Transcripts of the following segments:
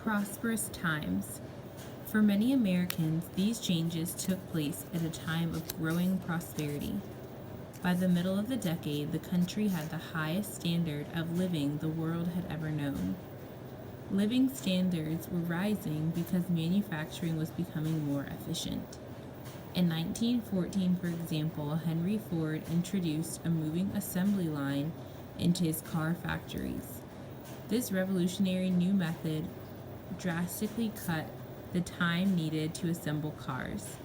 Prosperous times. For many Americans, these changes took place at a time of growing prosperity. By the middle of the decade, the country had the highest standard of living the world had ever known. Living standards were rising because manufacturing was becoming more efficient. In 1914, for example, Henry Ford introduced a moving assembly line into his car factories. This revolutionary new method drastically cut the time needed to assemble cars.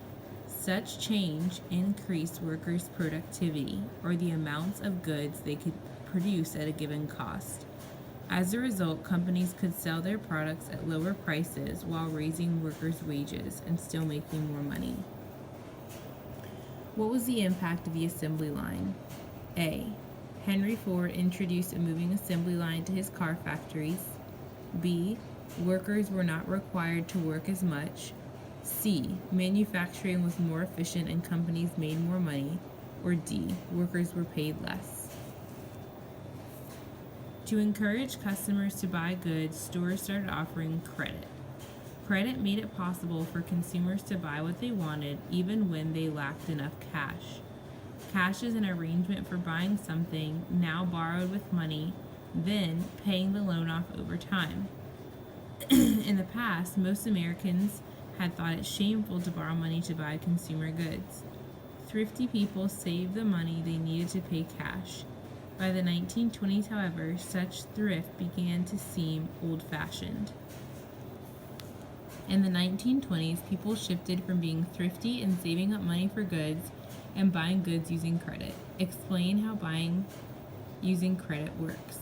Such change increased workers' productivity, or the amounts of goods they could produce at a given cost. As a result, companies could sell their products at lower prices while raising workers' wages and still making more money. What was the impact of the assembly line? A. Henry Ford introduced a moving assembly line to his car factories. B. Workers were not required to work as much. C. Manufacturing was more efficient and companies made more money. Or D. Workers were paid less. To encourage customers to buy goods, stores started offering credit. Credit made it possible for consumers to buy what they wanted even when they lacked enough cash. Cash is an arrangement for buying something, now borrowed with money, then paying the loan off over time. In the past, most Americans had thought it shameful to borrow money to buy consumer goods. Thrifty people saved the money they needed to pay cash. By the 1920s, however, such thrift began to seem old-fashioned. In the 1920s, people shifted from being thrifty and saving up money for goods and buying goods using credit. Explain how buying using credit works.